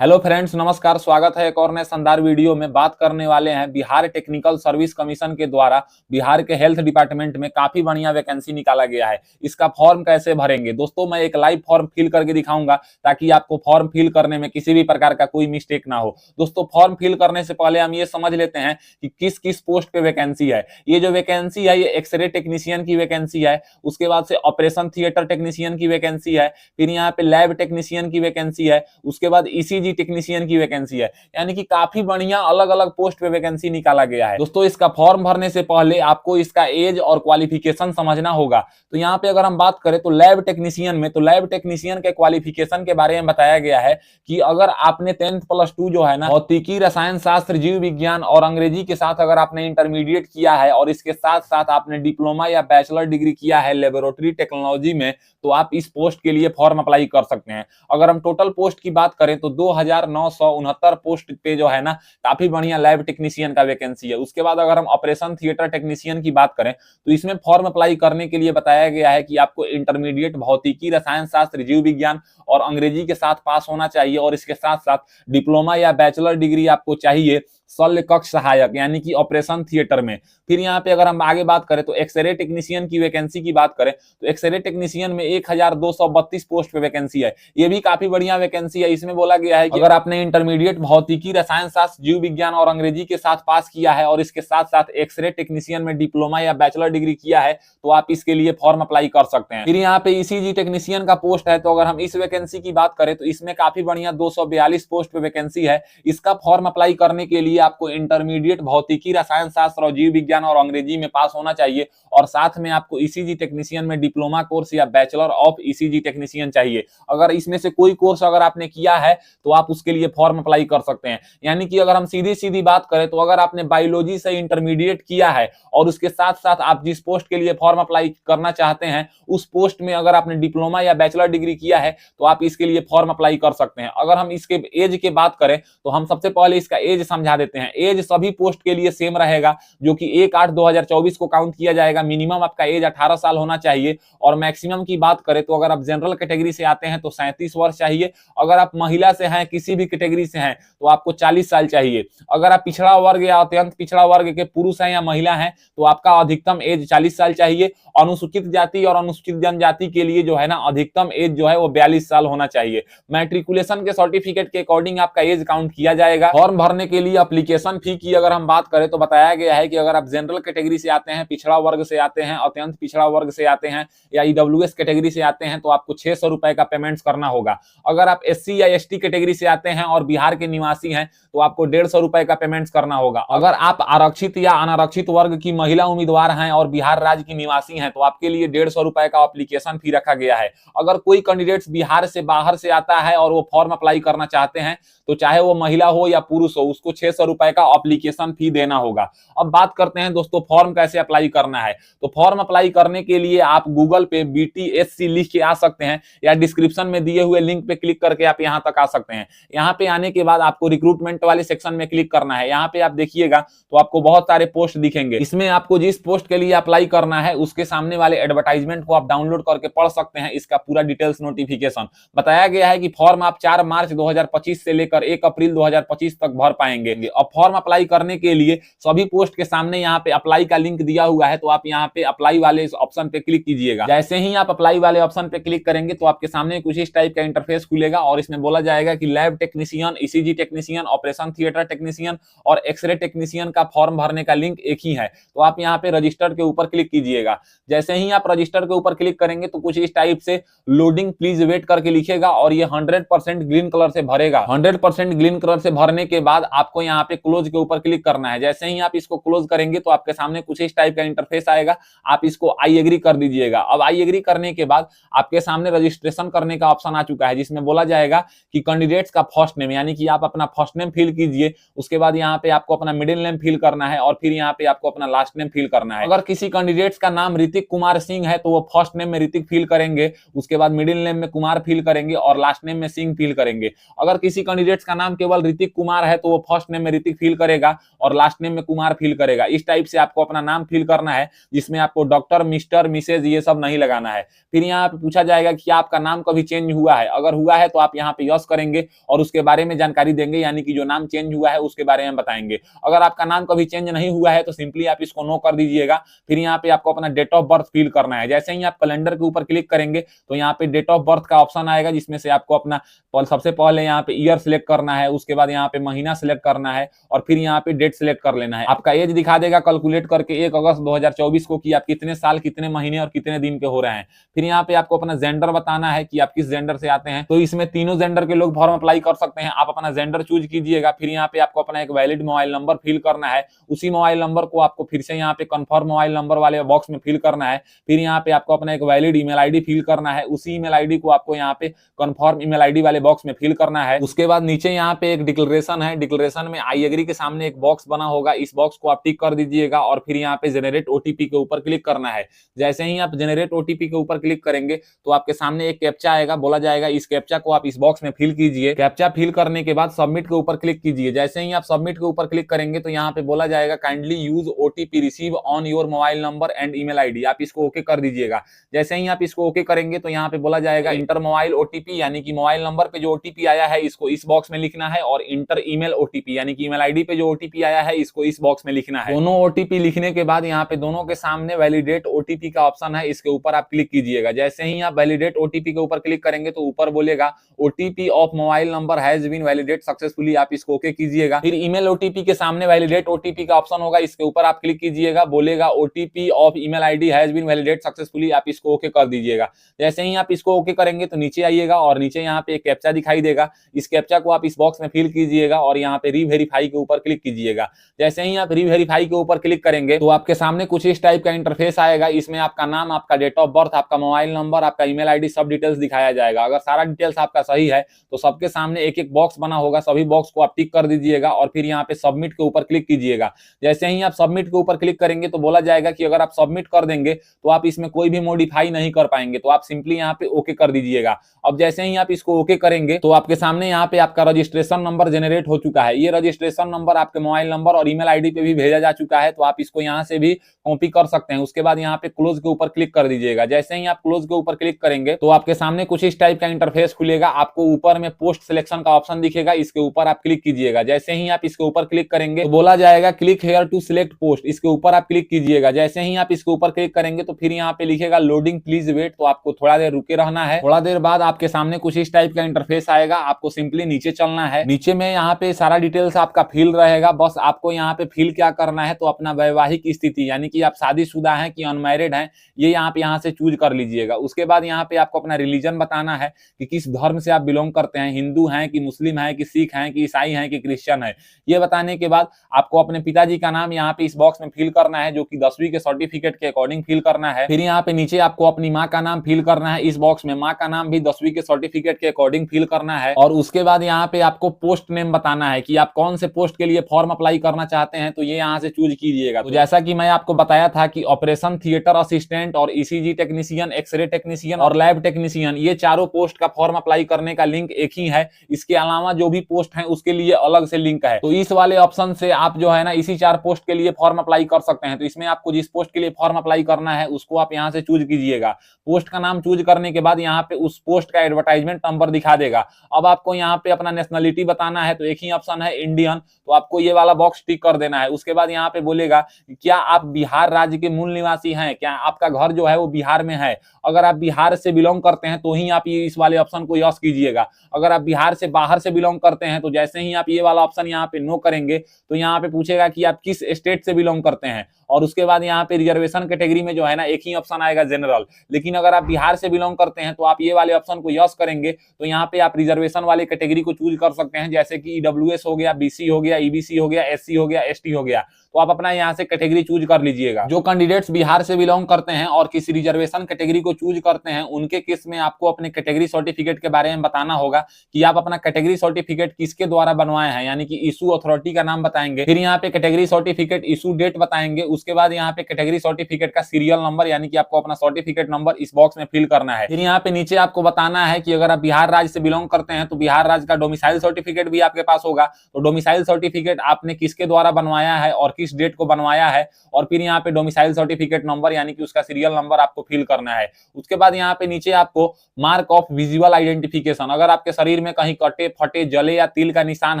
Hello friends, नमस्कार। स्वागत है एक और नए शानदार वीडियो में। बात करने वाले हैं बिहार टेक्निकल सर्विस कमीशन के द्वारा बिहार के हेल्थ डिपार्टमेंट में काफी बढ़िया वैकेंसी निकाला गया है। इसका फॉर्म कैसे भरेंगे दोस्तों, मैं एक लाइव फॉर्म फिल करके दिखाऊंगा ताकि आपको फॉर्म फिल करने में किसी भी प्रकार का कोई मिस्टेक ना हो। दोस्तों, फॉर्म फिल करने से पहले हम ये समझ लेते हैं कि किस किस पोस्ट पे वैकेंसी है। ये जो वैकेंसी है ये एक्सरे टेक्नीशियन की वैकेंसी है, उसके बाद से ऑपरेशन थिएटर टेक्नीशियन की वैकेंसी है, फिर यहाँ पे लैब टेक्नीशियन की वैकेंसी है, उसके बाद ईसीजी टेक्नीशियन की वैकेंसी है। यानी कि काफी बढ़िया अलग अलग पोस्ट पे वैकेंसी निकाला गया है। दोस्तों, इसका फॉर्म भरने से पहले आपको इसका एज और क्वालिफिकेशन समझना होगा। तो यहाँ पे अगर हम बात करें तो लैब टेक्नीशियन में, तो लैब टेक्नीशियन के क्वालिफिकेशन के बारे में बताया गया है कि अगर आपने 10th+2 जो है ना, भौतिकी, रसायन शास्त्र, जीव विज्ञान और अंग्रेजी के साथ अगर आपने इंटरमीडिएट किया है और इसके साथ साथ आपने डिप्लोमा या बैचलर डिग्री किया है लेबोरेटरी टेक्नोलॉजी में, तो आप इस पोस्ट के लिए फॉर्म अप्लाई कर सकते हैं। अगर हम टोटल पोस्ट की बात करें तो 2969 पोस्ट पे जो है ना, काफी बढ़िया लैब टेक्नीशियन का वैकेंसी है। उसके बाद अगर हम ऑपरेशन थिएटर टेक्नीशियन की बात करें तो इसमें फॉर्म अप्लाई करने के लिए बताया गया है कि आपको इंटरमीडिएट भौतिकी, रसायन शास्त्र, जीव विज्ञान और अंग्रेजी के साथ पास होना चाहिए और इसके साथ साथ डिप्लोमा या बैचलर डिग्री आपको चाहिए शल्य कक्ष सहायक यानी कि ऑपरेशन थिएटर में। फिर यहाँ पे अगर हम आगे बात करें तो एक्सरे टेक्नीशियन की वैकेंसी की बात करें तो एक्सरे टेक्नीशियन में 1232 पोस्ट पे वैकेंसी है। ये भी काफी बढ़िया वैकेंसी है। इसमें बोला गया है कि अगर आपने इंटरमीडिएट भौतिकी, रसायन शास्त्र, जीव विज्ञान और अंग्रेजी के साथ पास किया है और इसके साथ साथ एक्सरे टेक्नीशियन में डिप्लोमा या बैचलर डिग्री किया है तो आप इसके लिए फॉर्म अप्लाई कर सकते हैं। फिर यहाँ पे ईसीजी टेक्नीशियन का पोस्ट है, तो अगर हम इस वैकेंसी की बात करें तो इसमें काफी बढ़िया 242 पोस्ट पे वैकेंसी है। इसका फॉर्म अप्लाई करने के लिए आपको इंटरमीडिएट भौतिकी, रसायन शास्त्र और जीव विज्ञान और अंग्रेजी में पास होना चाहिए और साथ में आपको ईसीजी टेक्नीशियन में डिप्लोमा कोर्स या बैचलर ऑफ ईसीजी टेक्नीशियन चाहिए। अगर इसमें से कोई कोर्स अगर आपने किया है तो आप उसके लिए फॉर्म अप्लाई कर सकते हैं। यानी कि अगर हम सीधी सीधी बात करें तो अगर आपने बायोलॉजी से इंटरमीडिएट किया है और उसके साथ साथ आप जिस पोस्ट के लिए फॉर्म अप्लाई करना चाहते हैं उस पोस्ट में अगर आपने डिप्लोमा या बैचलर डिग्री किया है तो आप इसके लिए फॉर्म अप्लाई कर सकते हैं। अगर हम इसके एज की बात करें तो हम सबसे पहले इसका एज समझा देते हैं। एज सभी पोस्ट के लिए सेम रहेगा, जो कि 1/8/2024 को काउंट किया जाएगा। मिनिमम आपका एज 18 साल होना चाहिए और मैक्सिमम की बात करें तो अगर आप जनरल कैटेगरी से आते हैं तो 37 वर्ष चाहिए। अगर आप महिला से हैं, किसी भी कैटेगरी से हैं, तो आपको 40 साल चाहिए। अगर आप पिछड़ा वर्ग या अत्यंत पिछड़ा वर्ग के पुरुष हैं या महिला हैं तो आपका अधिकतम एज 40 साल चाहिए। अनुसूचित जाति और अनुसूचित जनजाति के लिए जो है ना, अधिकतम एज जो है वो 42 साल होना चाहिए। मैट्रिकुलेशन के सर्टिफिकेट के अकॉर्डिंग आपका एज काउंट किया जाएगा। फॉर्म भरने के लिए एप्लीकेशन फी की अगर हम बात करें तो बताया गया है कि अगर आप जनरल कैटेगरी से आते हैं, पिछड़ा वर्ग से आते हैं, अत्यंत पिछड़ा वर्ग से आते हैं या ईडब्ल्यूएस कैटेगरी से आते हैं तो आपको 600 रुपए का पेमेंट करना होगा। अगर आप एससी या एसटी कैटेगरी से आते हैं और बिहार के निवासी हैं तो आपको 150 रुपए का पेमेंट करना होगा। अगर आप आरक्षित या अनारक्षित वर्ग की महिला उम्मीदवार हैं और बिहार राज्य की निवासी हैं तो आपके लिए 150 रुपए का एप्लीकेशन फी रखा गया है। अगर कोई कैंडिडेट बिहार से बाहर से आता है और वो फॉर्म अप्लाई करना चाहते हैं तो चाहे वो महिला हो या पुरुष हो, उसको 600 रुपए का एप्लीकेशन फी देना होगा। अब बात करते हैं दोस्तों फॉर्म कैसे अप्लाई करना है। तो फॉर्म अप्लाई करने के लिए आप गूगल पे BTSC लिख के आ सकते हैं या डिस्क्रिप्शन में दिए हुए लिंक पे क्लिक करके आप यहां तक आ सकते हैं। यहां पे आने के बाद आपको रिक्रूटमेंट वाले सेक्शन में क्लिक करना है। यहां पे आप देखिएगा तो आपको बहुत सारे पोस्ट दिखेंगे। इसमें आपको जिस पोस्ट के लिए अप्लाई करना है उसके सामने वाले एडवर्टाइजमेंट को आप डाउनलोड करके पढ़ सकते हैं। इसका पूरा डिटेल्स नोटिफिकेशन बताया गया है कि फॉर्म आप 4 मार्च 2025 से लेकर 1 अप्रैल 2025 तक भर पाएंगे। अब फॉर्म अप्लाई करने के लिए सभी पोस्ट के सामने यहाँ पे अप्लाई का लिंक दिया हुआ है, तो आप यहाँ पे अप्लाई वाले ऑप्शन पे क्लिक कीजिएगा। जैसे ही आप अप्लाई वाले ऑप्शन पे क्लिक करेंगे तो आपके सामने कुछ इस टाइप का इंटरफेस खुलेगा और इसमें बोला जाएगा कि lab technician, ECG technician, operation theatre technician और एक्सरे टेक्नीशियन का फॉर्म भरने का लिंक एक ही है। तो आप यहाँ पे रजिस्टर के ऊपर क्लिक कीजिएगा। जैसे ही आप रजिस्टर के ऊपर क्लिक करेंगे तो कुछ इस टाइप से लोडिंग प्लीज वेट करके लिखेगा और ये 100% ग्रीन कलर से भरेगा। 100% ग्रीन कलर से भरने के बाद आपको यहाँ पे क्लोज के ऊपर क्लिक करना है। जैसे ही आप इसको क्लोज करेंगे तो आपके सामने कुछ इस टाइप का इंटरफेस आएगा। आप इसको आई एग्री कर दीजिएगा। अब आई एग्री करने के बाद आपके सामने रजिस्ट्रेशन करने का ऑप्शन आ चुका है, जिसमें बोला जाएगा कि कैंडिडेट्स का फर्स्ट नेम, यानी कि आप अपना फर्स्ट नेम फिल कीजिए। उसके बाद यहाँ पे आपको अपना मिडिल नेम फिल करना है और फिर यहाँ पे आपको अपना लास्ट नेम फिल करना है। अगर किसी कैंडिडेट्स का नाम ऋतिक कुमार सिंह है तो वो फर्स्ट नेम में ऋतिक फिल करेंगे, उसके बाद मिडिल नेम में कुमार फिल करेंगे और लास्ट नेम में सिंह फिल करेंगे। अगर किसी कैंडिडेट्स का नाम केवल ऋतिक कुमार है तो वो फर्स्ट नेम में में ऋतिक फिल करेगा और लास्ट नेम में कुमार फिल करेगा। इस टाइप से आपको अपना नाम फिल करना है, जिसमें आपको डॉक्टर, मिस्टर, मिसेज ये सब नहीं लगाना है। फिर यहाँ पे पूछा जाएगा कि आपका नाम कभी चेंज हुआ है, अगर हुआ है तो आप यहाँ पे यस करेंगे और उसके बारे में जानकारी देंगे, यानी कि जो नाम चेंज हुआ है उसके बारे में बताएंगे। अगर आपका नाम कभी चेंज नहीं हुआ है तो सिंपली आप इसको नो कर दीजिएगा। फिर यहाँ पे आपको अपना डेट ऑफ बर्थ फिल करना है। जैसे ही आप कैलेंडर के ऊपर क्लिक करेंगे तो यहाँ पे डेट ऑफ बर्थ का ऑप्शन आएगा, जिसमें से आपको अपना सबसे पहले यहाँ पे ईयर सिलेक्ट करना है, उसके बाद यहाँ पे महीना सिलेक्ट करना है और फिर यहाँ पे डेट सिलेक्ट कर लेना है। आपका एज दिखा देगा कैलकुलेट करके 1 अगस्त 2024 को कि आप कितने साल, कितने महीने और कितने दिन के हो रहे हैं। फिर यहाँ पे आपको अपना जेंडर बताना है कि आप किस जेंडर से आते हैं। तो इसमें तीनों जेंडर के लोग फॉर्म अप्लाई कर सकते हैं। आप अपना जेंडर चूज कीजिएगा। फिर यहाँ पे आपको अपना एक वैलिड मोबाइल नंबर फिल करना है। उसी मोबाइल नंबर को आपको फिर से यहाँ पे कंफर्म मोबाइल नंबर वाले बॉक्स में फिल करना है। फिर यहाँ पे आपको अपना एक वैलिड ईमेल आईडी फिल करना है। उसी ईमेल आईडी को आपको यहाँ पे कंफर्म ईमेल आईडी वाले बॉक्स में फिल करना है। उसके बाद नीचे यहाँ पे एक डिक्लेरेशन है। डिक्लेरेशन में आई एग्री के सामने एक बॉक्स बना होगा, इस बॉक्स को आप टिक कर दीजिएगा और फिर यहाँ पे जनरेट ओटीपी के ऊपर क्लिक करना है। जैसे ही आप जनरेट ओटीपी के ऊपर क्लिक करेंगे तो आपके सामने एक कैप्चा आएगा, बोला जाएगा इस कैप्चा को आप इस बॉक्स में फिल कीजिए। कैप्चा फिल करने के बाद सबमिट के ऊपर क्लिक कीजिए। जैसे ही आप सबमिट के ऊपर क्लिक करेंगे तो यहाँ पे बोला जाएगा kindly use OTP receive on your mobile number and email ID, आप इसको ओके कर दीजिएगा। जैसे ही आप इसको ओके करेंगे तो यहाँ पे बोला जाएगा इंटर मोबाइल ओटीपी, यानी कि मोबाइल नंबर पे जो ओटीपी आया है इसको इस बॉक्स में लिखना है, और इंटर ईमेल ओटीपी यानी कि ईमेल आईडी पे जो ओटीपी आया है इसको इस बॉक्स में लिखना है। दोनों ओटीपी लिखने के बाद यहाँ पे दोनों के सामने वैलिडेट ओटीपी का ऑप्शन है, इसके ऊपर आप क्लिक कीजिएगा। जैसे ही आप वैलिडेट ओटीपी के ऊपर क्लिक करेंगे तो ऊपर बोलेगा OTP of mobile number has been validate successfully, आप इसको ओके कीजिएगा। फिर ईमेल ओटीपी के सामने वैलिडेट ओटीपी का ऑप्शन होगा, इसके ऊपर आप क्लिक कीजिएगा। बोलेगा OTP of email ID has been validate successfully, आप इसको ओके कर दीजिएगा। जैसे ही आप इसको ओके करेंगे तो नीचे आइएगा और नीचे यहाँ पे एक कैप्चा दिखाई देगा, इस कैप्चा को आप इस बॉक्स में फिल कीजिएगा और यहाँ पे रीवेरीफाई के ऊपर क्लिक कीजिएगा। जैसे ही आप रीवेरीफाई के ऊपर क्लिक करेंगे तो आपके सामने कुछ इस टाइप का इंटरफेस आएगा। इसमें आपका नाम, आपका डेट ऑफ बर्थ, आपका मोबाइल नंबर, आपका ईमेल आईडी सब डिटेल्स दिखाया जाएगा। अगर सारा डिटेल्स आपका सही है तो सबके सामने एक एक बॉक्स बना होगा, सभी बॉक्स को आप टिक कर दीजिएगा और फिर यहाँ पे सबमिट के ऊपर क्लिक कीजिएगा। जैसे ही आप सबमिट के ऊपर क्लिक करेंगे तो बोला जाएगा कि अगर आप सबमिट कर देंगे तो आप इसमें कोई भी मॉडिफाई नहीं कर पाएंगे, तो आप सिंपली यहाँ पे ओके कर दीजिएगा। अब जैसे ही आप इसको ओके करेंगे तो आपके सामने यहाँ पे आपका रजिस्ट्रेशन नंबर जनरेट हो चुका है। ये रजिस्ट्रेशन नंबर आपके मोबाइल नंबर और ईमेल आईडी पे भी भेजा जा चुका है, तो आप इसको यहाँ से भी कॉपी कर सकते हैं। उसके बाद यहाँ पे क्लोज के ऊपर क्लिक कर दीजिएगा। जैसे ही आप क्लोज के ऊपर क्लिक करेंगे तो आपके सामने कुछ इस टाइप का इंटरफेस खुलेगा। आपको ऊपर में पोस्ट सिलेक्शन का ऑप्शन दिखेगा, इसके ऊपर आप क्लिक कीजिएगा। जैसे ही आप इसके ऊपर क्लिक करेंगे तो बोला जाएगा click here to select post, इसके ऊपर आप क्लिक कीजिएगा। जैसे ही आप इसके ऊपर क्लिक करेंगे तो फिर यहाँ पे लिखेगा लोडिंग प्लीज वेट, तो आपको थोड़ा देर रुके रहना है। थोड़ा देर बाद आपके सामने कुछ इस टाइप का इंटरफेस आएगा, आपको सिंपली नीचे चलना है। नीचे में यहाँ पे सारा डिटेल्स आपका फिल रहेगा, बस आपको यहाँ पे फिल क्या करना है तो अपना वैवाहिक स्थिति, यानी कि आप शादीशुदा हैं कि अनमैरिड हैं, ये यहाँ से चूज कर लीजिएगा। उसके बाद यहाँ पे आपको अपना रिलीजन बताना है कि किस धर्म से आप बिलोंग करते हैं, हिंदू हैं कि मुस्लिम हैं कि सिख हैं कि ईसाई हैं कि क्रिश्चियन है। ये बताने के बाद आपको अपने पिताजी का नाम यहाँ पे इस बॉक्स में फिल करना है, जो कि 10वीं के सर्टिफिकेट के अकॉर्डिंग फिल करना है। फिर यहाँ पे नीचे आपको अपनी माँ का नाम फिल करना है, इस बॉक्स में माँ का नाम भी 10वीं के सर्टिफिकेट के अकॉर्डिंग फिल करना है। और उसके बाद यहाँ पे आपको पोस्ट नेम बताना है कि आप कौन से पोस्ट के लिए फॉर्म अप्लाई करना चाहते हैं, तो ये यहाँ से चूज कीजिएगा। तो जैसा कि मैं आपको बताया था कि ऑपरेशन थिएटर असिस्टेंट और ईसीजी टेक्नीशियन, एक्सरे टेक्नीशियन और लैब टेक्नीशियन, ये चारों पोस्ट का फॉर्म अप्लाई करने का लिंक एक ही है। इसके अलावा जो भी पोस्ट है उसके लिए अलग से लिंक है। तो इस वाले ऑप्शन से आप जो है ना इसी 4 पोस्ट के लिए फॉर्म अप्लाई कर सकते हैं। तो इसमें आपको जिस पोस्ट के लिए फॉर्म अप्लाई करना है उसको आप यहाँ से चूज कीजिएगा। पोस्ट का नाम चूज करने के बाद यहाँ पे उस पोस्ट का एडवर्टाइजमेंट नंबर दिखा देगा। अब आपको यहाँ पे अपना नेशनलिटी बताना है, तो एक ही ऑप्शन है इंडियन, तो आपको ये वाला बॉक्स टिक कर देना है। उसके बाद यहाँ पे बोलेगा क्या आप बिहार राज्य के मूल निवासी हैं, क्या आपका घर जो है वो बिहार में है। अगर आप बिहार से बिलोंग करते हैं तो ही आप ये इस वाले ऑप्शन को यस कीजिएगा। अगर आप बिहार से बाहर से बिलोंग करते हैं तो जैसे ही आप ये वाला ऑप्शन यहाँ पे नो करेंगे तो यहाँ पे पूछेगा कि आप किस स्टेट से बिलोंग करते हैं। और उसके बाद यहाँ पे रिजर्वेशन कैटेगरी में जो है ना एक ही ऑप्शन आएगा जनरल। लेकिन अगर आप बिहार से बिलोंग करते हैं तो आप ये वाले ऑप्शन को यस करेंगे तो यहाँ पे आप रिजर्वेशन वाले कैटेगरी को चूज कर सकते हैं, जैसे कि ईडब्ल्यूएस हो गया, बीसी हो गया, ईबीसी हो गया, एससी हो गया, एसटी हो गया। तो आप अपना यहाँ से कैटेगरी चूज कर लीजिएगा। जो कैंडिडेट्स बिहार से बिलोंग करते हैं और किसी रिजर्वेशन कैटेगरी को चूज करते हैं उनके केस में आपको अपने कैटेगरी सर्टिफिकेट के बारे में बताना होगा कि आप अपना कैटेगरी सर्टिफिकेट किसके द्वारा बनवाए हैं, यानी कि इशू अथॉरिटी का नाम बताएंगे। फिर यहाँ पे कैटेगरी सर्टिफिकेट इशू डेट बताएंगे। उसके बाद यहाँ पे कैटेगरी सर्टिफिकेट का सीरियल नंबर यानी कि आपको अपना सर्टिफिकेट नंबर इस बॉक्स में फिल करना है। फिर यहाँ पे नीचे आपको बताना है कि अगर आप बिहार राज्य से बिलोंग करते हैं तो बिहार राज्य का डोमिसाइल सर्टिफिकेट भी आपके पास होगा। तो डोमिसाइल सर्टिफिकेट आपने किसके द्वारा बनवाया है और किस डेट को बनवाया है, और फिर यहाँ पे डोमिसाइल सर्टिफिकेट नंबर यानी कि उसका सीरियल नंबर आपको फिल करना है। उसके बाद यहाँ पे नीचे आपको मार्क ऑफ विजुअल आइडेंटिफिकेशन, अगर आपके शरीर में कहीं कटे फटे जले या तिल का निशान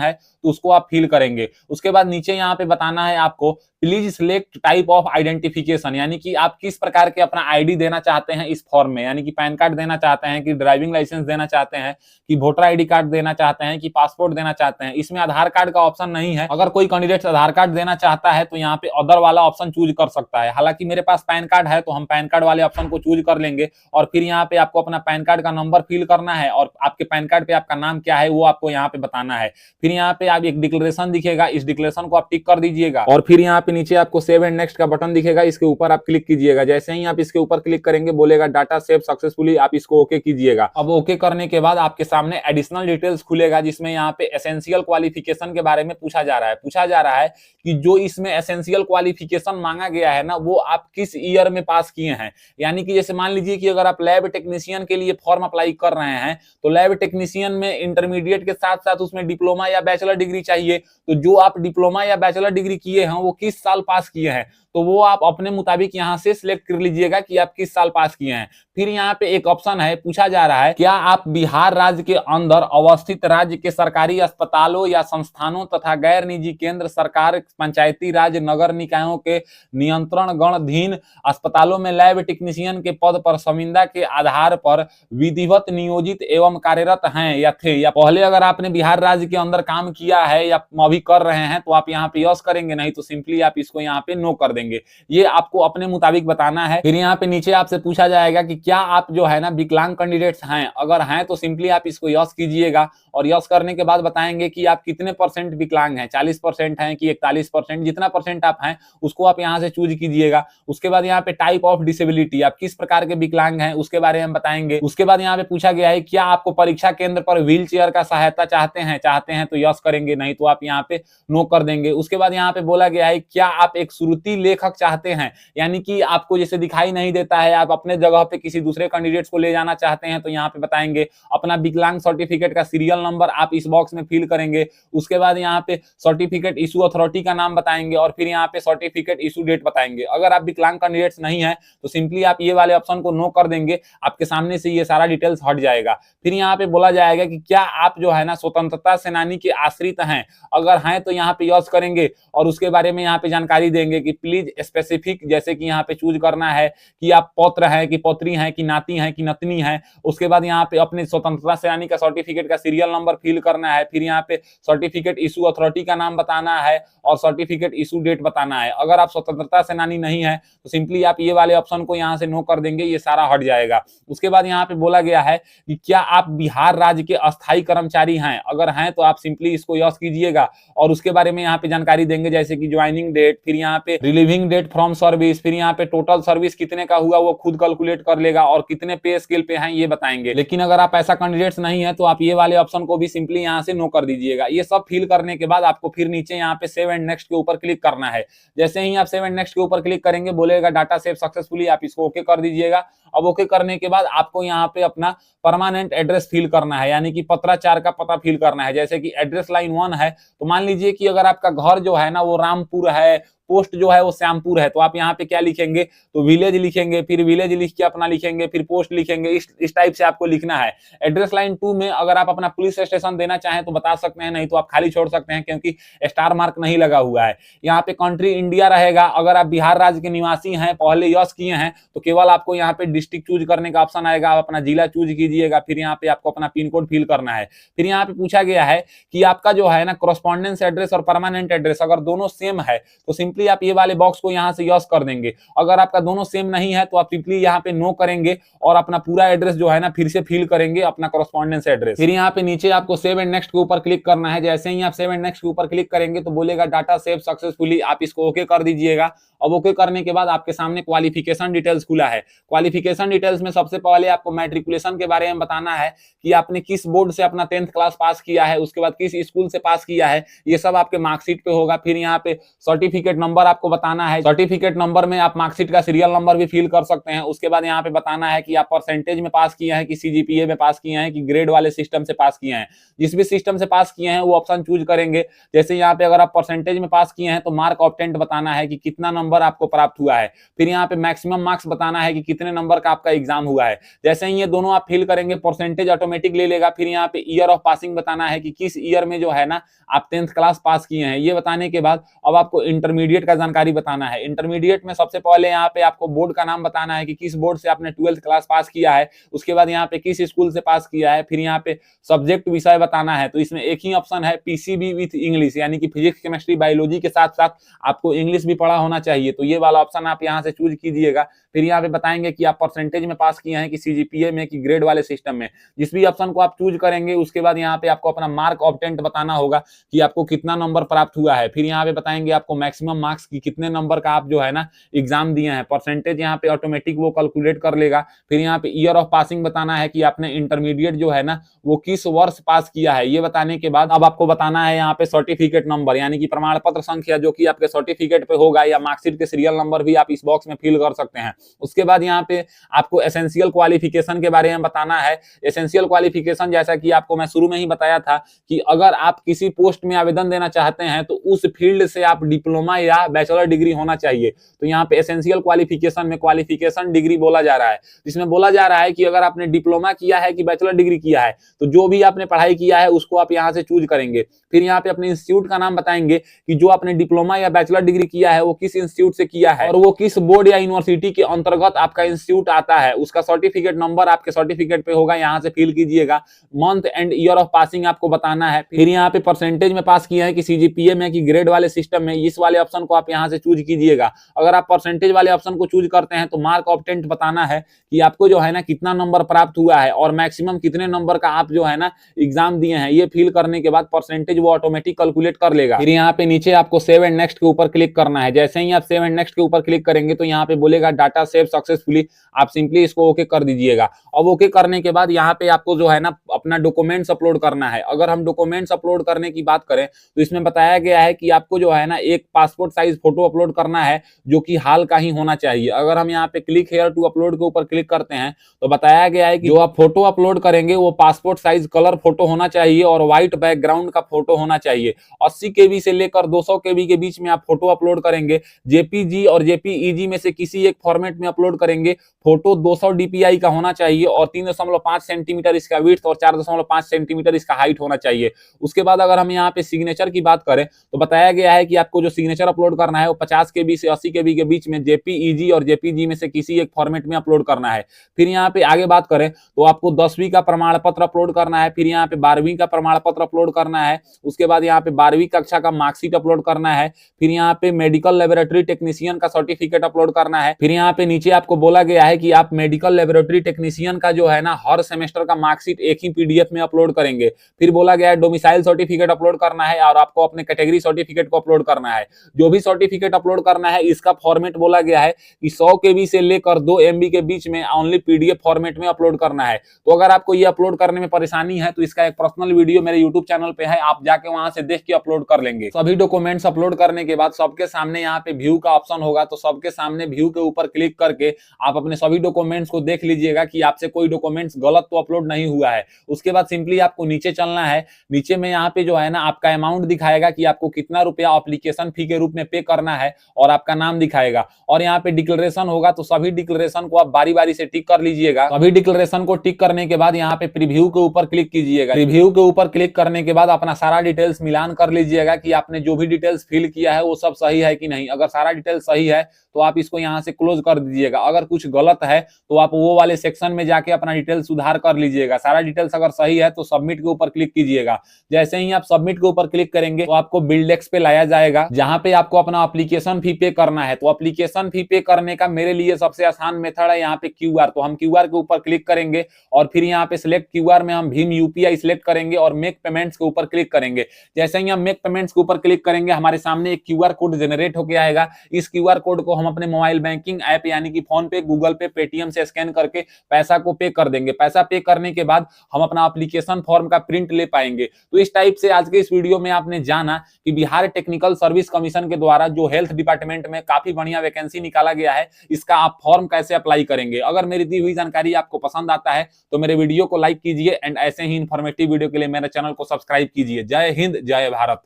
है तो उसको आप फिल करेंगे। उसके बाद नीचे यहाँ पे बताना है आपको please select type of identification, यानी कि आप किस प्रकार के अपना आईडी देना चाहते हैं इस फॉर्म में, यानी कि पैन कार्ड देना चाहते हैं कि ड्राइविंग लाइसेंस देना चाहते हैं कि वोटर आईडी कार्ड देना चाहते हैं कि पासपोर्ट देना चाहते हैं। इसमें आधार कार्ड का ऑप्शन नहीं है। अगर कोई कैंडिडेट आधार कार्ड देना चाहता है तो यहाँ पे अदर वाला ऑप्शन चूज कर सकता है। हालांकि मेरे पास पैन कार्ड है तो हम पैन कार्ड वाले ऑप्शन को चूज कर लेंगे, और फिर यहाँ पे आपको अपना पैन कार्ड का नंबर फिल करना है और आपके पैन कार्ड पे आपका नाम क्या है वो आपको यहाँ पे बताना है। फिर यहाँ पे आप एक डिक्लेरेशन दिखेगा, इस डिक्लेरेशन को आप टिक कर दीजिएगा, और फिर यहाँ पे नीचे आपको सेव एंड नेक्स्ट का बटन दिखेगा, इसके ऊपर आप क्लिक कीजिएगा। जैसे ही आप इसके ऊपर क्लिक करेंगे बोलेगा डाटा सेव सक्सेसफुली, आप इसको ओके कीजिएगा। अब ओके करने के बाद आपके सामने एडिशनल डिटेल्स खुलेगा जिसमें यहाँ पे एसेंशियल क्वालिफिकेशन के बारे में पूछा जा रहा है कि जो इसमें एसेंशियल क्वालिफिकेशन मांगा गया है ना वो आप किस ईयर में पास किए हैं। यानी कि जैसे मान लीजिए कि अगर आप लैब टेक्नीशियन के लिए फॉर्म अप्लाई कर रहे हैं तो लैब टेक्नीशियन में इंटरमीडिएट के साथ साथ उसमें डिप्लोमा या बैचलर डिग्री चाहिए, तो जो आप डिप्लोमा या बैचलर डिग्री किए हैं वो किस साल पास किए हैं तो वो आप अपने मुताबिक यहाँ से सिलेक्ट कर लीजिएगा कि आप किस साल पास किए हैं। फिर यहाँ पे एक ऑप्शन है, पूछा जा रहा है क्या आप बिहार राज्य के अंदर अवस्थित राज्य के सरकारी अस्पतालों या संस्थानों तथा गैर निजी केंद्र सरकार पंचायती राज नगर निकायों के नियंत्रण गणाधीन अस्पतालों में लैब टेक्नीशियन के पद पर संविदा के आधार पर विधिवत नियोजित एवं कार्यरत हैं या थे, या पहले अगर आपने बिहार राज्य के अंदर काम किया है या अभी कर रहे हैं तो आप यहाँ पे यस करेंगे, नहीं तो सिंपली आप इसको यहाँ पे नो कर देंगे। ये आपको अपने मुताबिक बताना है। फिर यहाँ पे नीचे आपसे पूछा जाएगा कि क्या आप जो है ना विकलांग कैंडिडेट्स हैं, अगर हैं तो सिंपली आप इसको यस कीजिएगा, और यस करने के बाद बताएंगे कि आप कितने परसेंट विकलांग हैं, 40% हैं कि 41%, जितना परसेंट आप हैं उसको आप यहाँ से चूज कीजिएगा। उसके बाद यहाँ पे टाइप ऑफ डिसेबिलिटी, आप किस प्रकार के विकलांग हैं उसके बारे में बताएंगे। उसके बाद यहाँ पे पूछा गया है क्या आपको परीक्षा केंद्र पर व्हील चेयर का सहायता चाहते हैं तो यस करेंगे, नहीं तो आप यहाँ पे नो कर देंगे। उसके बाद यहाँ पे बोला गया है क्या आप एक श्रुति लेखक चाहते हैं, यानी कि आपको जैसे दिखाई नहीं देता है, आप अपने जगह पे किसी दूसरे कैंडिडेट्स को ले जाना चाहते हैं तो यहाँ पे बताएंगे। अपना विकलांग सर्टिफिकेट का सीरियल नंबर आप इस बॉक्स में फिल करेंगे। उसके बाद यहाँ पे सर्टिफिकेट इशू अथॉरिटी का नाम बताएंगे, और फिर यहाँ पे सर्टिफिकेट इशू डेट बताएंगे। अगर आप विकलांग कैंडिडेट्स नहीं है तो सिंपली आप ये वाले ऑप्शन को नो कर देंगे, आपके सामने से ये सारा डिटेल्स हट जाएगा। फिर यहाँ पे बोला जाएगा कि क्या आप जो है ना स्वतंत्रता सेनानी के आश्रित हैं, अगर हैं तो यहाँ पे यस करेंगे, और उसके बारे में यहाँ पे जानकारी देंगे कि प्लीज स्पेसिफिक, जैसे कि यहाँ पे चूज करना है कि आप पौत्र हैं कि पौत्री हैं कि नाती हैं कि नतनी हैं। उसके बाद यहाँ पे अपने स्वतंत्रता सेनानी का सर्टिफिकेट का सीरियल नंबर फिल करना है। फिर यहाँ पे सर्टिफिकेट इशू अथॉरिटी का नाम बताना है और सर्टिफिकेट इशू डेट बताना है। अगर आप स्वतंत्रता सेनानी नहीं है तो सिंपली आप ये वाले ऑप्शन को यहाँ से नो कर देंगे, ये सारा हट जाएगा। उसके बाद यहाँ पे बोला गया है कि क्या आप बिहार राज्य के अस्थायी कर्मचारी हैं, अगर हैं तो आप सिंपली इसको यस कीजिएगा, और उसके बारे में यहाँ पे जानकारी देंगे जैसे कि ज्वाइनिंग डेट, फिर यहाँ पे रिलीविंग डेट फ्रॉम सर्विस, फिर यहाँ पे टोटल सर्विस कितने का हुआ वो खुद कैलकुलेट कर लेगा, और कितने पे स्केल पे हैं ये बताएंगे। लेकिन अगर आप ऐसा कैंडिडेट्स नहीं है तो आप ये वाले ऑप्शन को भी सिंपली यहाँ से नो कर दीजिएगा। ये सब फिल करने के बाद आपको फिर नीचे यहाँ पे सेव एंड नेक्स्ट के ऊपर क्लिक करना है। जैसे ही आप सेव एंड नेक्स्ट के ऊपर क्लिक करेंगे बोलेगा डाटा सेव सक्सेसफुली, आप इसको ओके कर दीजिएगा। अब ओके करने के बाद आपको यहाँ पे अपना परमानेंट एड्रेस फिल करना है, यानी कि पत्राचार का पता फिल करना है। जैसे कि एड्रेस लाइन 1 है तो मान लीजिए कि अगर आपका घर जो है ना वो रामपुर है, पोस्ट जो है वो श्यामपुर है, तो आप यहाँ पे क्या लिखेंगे तो विलेज लिखेंगे, फिर विलेज लिख के अपना लिखेंगे, फिर पोस्ट लिखेंगे, इस टाइप से आपको लिखना है। एड्रेस लाइन 2 में अगर आप अपना पुलिस स्टेशन देना चाहें तो बता सकते हैं, नहीं तो आप खाली छोड़ सकते हैं क्योंकि स्टार मार्क नहीं लगा हुआ है। यहाँ पे कंट्री इंडिया रहेगा। अगर आप बिहार राज्य के निवासी हैं, पहले यस किए हैं तो केवल आपको यहाँ पे डिस्ट्रिक्ट चूज करने का ऑप्शन आएगा, आप अपना जिला चूज कीजिएगा। फिर यहाँ पे आपको अपना पिन कोड फिल करना है। फिर यहाँ पे पूछा गया है कि आपका जो है ना कॉरेस्पॉन्डेंस एड्रेस और परमानेंट एड्रेस अगर दोनों सेम है तो सिंपली आप ये वाले बॉक्स को यहाँ से यस कर देंगे। अगर आपका दोनों सेम नहीं है तो आप सिंपली यहाँ पे नो करेंगे और अपना पूरा एड्रेस जो है ना फिर से फिल करेंगे, अपना कॉरेस्पॉन्डेंस एड्रेस। फिर यहाँ पे नीचे आपको सेव एंड नेक्स्ट के ऊपर क्लिक करना है। जैसे ही आप सेव एंड नेक्स्ट के ऊपर क्लिक करेंगे तो बोलेगा डाटा सेव सक्सेसफुली, आप इसको ओके कर दीजिएगा। अब ओके करने के बाद आपके सामने क्वालिफिकेशन डिटेल्स खुला है। क्वालिफिकेशन डिटेल्स में सबसे पहले आपको मैट्रिकुलेशन के बारे में बताना है कि आपने किस बोर्ड से अपना 10th क्लास पास किया है, उसके बाद किस स्कूल से पास किया है, ये सब आपके मार्कशीट पे होगा। फिर यहाँ पे सर्टिफिकेट नंबर आपको बताना है। सर्टिफिकेट नंबर में आप मार्कशीट का सीरियल नंबर भी फिल कर सकते हैं। उसके बाद यहाँ पे बताना है कि आप परसेंटेज में पास किए हैं कि सीजीपीए में पास किए हैं कि ग्रेड वाले सिस्टम से पास किए हैं। जिस भी सिस्टम से पास किए हैं वो ऑप्शन चूज करेंगे। जैसे यहाँ पे अगर आप परसेंटेज में पास किए हैं तो मार्क ऑब्टेंड बताना है कि कितना नंबर आपको प्राप्त हुआ है। फिर यहाँ पे मैक्सिमम मार्क्स बताना है कि कितने नंबर का आपका एग्जाम हुआ है। जैसे ही ये दोनों आप फिल करेंगे परसेंटेज ऑटोमेटिक ले लेगा। फिर यहाँ पे ईयर ऑफ पासिंग बताना है कि किस ईयर में जो है ना आप 10th क्लास पास किए हैं। ये बताने के बाद अब आपको इंटरमीडिएट का जानकारी बताना है। इंटरमीडिएट में सबसे पहले यहाँ पे आपको बोर्ड का नाम बताना है कि किस बोर्ड से आपने 12th क्लास पास किया है। उसके बाद यहाँ पे किस स्कूल से पास किया है। फिर यहाँ पे सब्जेक्ट विषय बताना है। तो इसमें एक ही ऑप्शन है पीसीबी विथ इंग्लिश, यानी कि फिजिक्स केमिस्ट्री बायोलॉजी के साथ साथ आपको इंग्लिश भी पढ़ा होना चाहिए। तो ये वाला ऑप्शन आप यहाँ से चूज कीजिएगा। फिर यहाँ पे बताएंगे कि आप परसेंटेज में पास किए हैं कि सीजीपीए में कि ग्रेड वाले सिस्टम में। जिस भी ऑप्शन को आप चूज करेंगे उसके बाद यहाँ पे आपको अपना मार्क ऑब्टेंट बताना होगा कि आपको कितना नंबर प्राप्त हुआ है। फिर यहाँ पे बताएंगे आपको मैक्सिमम मार्क्स की कितने नंबर का आप जो है ना एग्जाम दिए हैं। परसेंटेज यहाँ पे ऑटोमेटिक वो कैलकुलेट कर लेगा। फिर यहाँ पे ईयर ऑफ पासिंग बताना है कि आपने इंटरमीडिएट जो है ना वो किस वर्ष पास किया है। ये बताने के बाद अब आपको बताना है यहाँ पे सर्टिफिकेट नंबर, यानी कि प्रमाण पत्र संख्या जो कि आपके सर्टिफिकेट पे होगा, या मार्कशीट के सीरियल नंबर भी आप इस बॉक्स में फिल कर सकते हैं। उसके बाद यहाँ पे आपको एसेंशियल क्वालिफिकेशन के बारे में बताना है। एसेंशियल क्वालिफिकेशन जैसा कि आपको मैं शुरू में ही बताया था कि अगर आप किसी पोस्ट में आवेदन देना चाहते हैं तो उस फील्ड से आप डिप्लोमा या बैचलर डिग्री होना चाहिए। तो यहाँ पे एसेंशियल क्वालिफिकेशन में क्वालिफिकेशन डिग्री बोला जा रहा है, जिसमें बोला जा रहा है कि अगर आपने डिप्लोमा किया है कि बैचलर डिग्री किया है तो जो भी आपने पढ़ाई किया है उसको आप यहाँ से चूज करेंगे। फिर यहाँ पे अपने इंस्टीट्यूट का नाम बताएंगे कि जो आपने डिप्लोमा या बैचलर डिग्री किया है वो किस इंस्टीट्यूट से किया है और वो किस बोर्ड या यूनिवर्सिटी के अंतर्गत आपका इंस्टीट्यूट आता है। उसका सर्टिफिकेट नंबर आपके सर्टिफिकेट पे होगा, यहाँ से फिल कीजिएगा। Month and year of passing आपको बताना है। फिर यहाँ पे परसेंटेज में पास किए हैं कि सीजीपीए में कि ग्रेड वाले सिस्टम में, इस वाले ऑप्शन को आप यहाँ से चूज कीजिएगा। अगर आप परसेंटेज वाले ऑप्शन को चूज करते हैं तो मार्क ऑब्टेंट बताना है कि आपको जो है ना कितना नंबर प्राप्त हुआ है और मैक्सिमम कितने नंबर का आप जो है ना एग्जाम दिए हैं। ये फिल करने के बाद परसेंटेज वो ऑटोमेटिक कैलकुलेट कर लेगा। फिर यहाँ पे नीचे आपको सेव एंड नेक्स्ट के ऊपर क्लिक करना है। जैसे ही आप सेव एंड नेक्स्ट के ऊपर क्लिक करेंगे तो यहाँ पे बोलेगा डाटा सेव सक्सेसफुली, आप सिंपली इसको ओके कर दीजिएगा। अब ओके करने के बाद यहाँ पे आपको जो है ना अपना डॉक्यूमेंट्स अपलोड करना है। अगर हम डॉक्यूमेंट्स अपलोड करने की बात करें तो इसमें बताया गया है कि आपको जो है ना एक पासपोर्ट साइज फोटो अपलोड करना है जो कि हाल का ही होना चाहिए। अगर हम यहाँ पे क्लिक हेयर टू अपलोड के ऊपर क्लिक करते हैं तो बताया गया है कि जो आप फोटो अपलोड करेंगे वो पासपोर्ट साइज कलर फोटो होना चाहिए और व्हाइट बैकग्राउंड का फोटो होना चाहिए। 80 केबी से लेकर 200 केबी के बीच में आप फोटो अपलोड करेंगे। जेपीजी और जेपीईजी में से किसी एक फॉर्मेट में अपलोड करेंगे। फोटो 200 डीपीआई का होना चाहिए और 3.5 सेंटीमीटर इसका विड्थ और 4.5 सेंटीमीटर इसका हाइट होना चाहिए। उसके बाद अगर हम यहाँ पे सिग्नेचर की बात करें तो बताया गया है कि आपको जो सिग्नेचर अपलोड करना है वो 50 केबी से 80 केबी के बीच में जेपीईजी और जेपीजी में से किसी एक फॉर्मेट में अपलोड करना है। फिर यहाँ पे आगे बात करें तो आपको 10वीं का प्रमाण पत्र अपलोड करना है। फिर यहाँ पे 12वीं का प्रमाण पत्र अपलोड करना है। उसके बाद यहाँ पे 12वीं कक्षा का मार्कशीट अपलोड करना है। फिर यहाँ पे मेडिकल लेबोरेटरी टेक्नीशियन का सर्टिफिकेट अपलोड करना है। फिर यहाँ पे नीचे आपको बोला गया है कि आप मेडिकल लेबोरेटरी टेक्नीशियन का जो है ना हर सेमेस्टर का मार्कशीट एक ही पीडीएफ में अपलोड करेंगे। फिर बोला गया है डोमिसाइल सर्टिफिकेट अपलोड करना है और आपको अपने कैटेगरी सर्टिफिकेट को अपलोड करना है। जो भी सर्टिफिकेट अपलोड करना है इसका फॉर्मेट बोला गया है कि 100 केबी से लेकर 2 MB के बीच में ओनली पीडीएफ फॉर्मेट में अपलोड करना है। तो अगर आपको ये अपलोड करने में परेशानी है तो इसका एक पर्सनल वीडियो मेरे यूट्यूब चैनल पे है, आप जाके वहां से देख के अपलोड कर लेंगे। सभी डॉक्यूमेंट्स अपलोड करने के बाद सबके सामने यहाँ पे व्यू का ऑप्शन होगा, तो सबके सामने व्यू के ऊपर क्लिक करके आप अपने सभी डॉक्यूमेंट्स को देख लीजिएगा कि आपसे कोई डॉक्यूमेंट्स गलत तो अपलोड नहीं हुआ है। उसके बाद सिंपली आपको नीचे चलना है। नीचे में यहाँ पे जो है ना आपका अमाउंट दिखाएगा कि आपको कितना रुपया एप्लीकेशन फी के रूप में पे करना है और आपका नाम दिखाएगा और यहाँ पे डिक्लेरेशन होगा। तो सभी डिक्लेरेशन को आप बारी बारी से टिक कर लीजिएगा। सभी डिक्लेरेशन को टिक करने के बाद यहाँ पे प्रीव्यू के ऊपर क्लिक कीजिएगा। प्रीव्यू के ऊपर क्लिक करने के बाद अपना सारा डिटेल्स मिलान कर लीजिएगा कि आपने जो भी डिटेल्स फिल किया है वो सब सही है कि नहीं। अगर सारा डिटेल्स सही है तो आप इसको यहाँ से क्लोज कर दीजिएगा। अगर कुछ गलत है तो आप वो वाले सेक्शन में जाके अपना डिटेल्स सुधार कर लीजिएगा। सारा डिटेल्स अगर सही है तो सबमिट के ऊपर क्लिक कीजिएगा। जैसे ही आप सबमिट के ऊपर क्लिक करेंगे तो आपको बिल्डेक्स पे लाया जाएगा, जहां पे आपको अपना एप्लीकेशन फी पे करना है। तो एप्लीकेशन फी पे करने का मेरे लिए सबसे आसान मेथड है यहाँ पे QR। तो हम QR के ऊपर क्लिक करेंगे और फिर यहाँ पे सिलेक्ट QR में हम भीम UPI सिलेक्ट करेंगे और मेक पेमेंट्स के ऊपर क्लिक करेंगे। जैसे ही हम मेक पेमेंट्स के ऊपर क्लिक करेंगे हमारे सामने एक QR कोड जनरेट होकर आएगा। इस QR कोड को हम अपने मोबाइल बैंकिंग ऐप यानी कि फोन पे, गूगल पे, पेटीएम से स्कैन करके पैसा को पे कर देंगे। पैसा पे करने के बाद हम अपना एप्लीकेशन फॉर्म का प्रिंट ले पाएंगे। तो इस टाइप से आज के इस वीडियो में आपने जाना कि बिहार टेक्निकल सर्विस कमीशन के द्वारा जो हेल्थ डिपार्टमेंट में काफी बढ़िया वैकेंसी निकाला गया है, इसका आप फॉर्म कैसे अप्लाई करेंगे। अगर मेरी दी हुई जानकारी आपको पसंद आता है तो मेरे वीडियो को लाइक कीजिए एंड ऐसे ही इंफॉर्मेटिव वीडियो के लिए मेरे चैनल को सब्सक्राइब कीजिए। जय हिंद, जय भारत।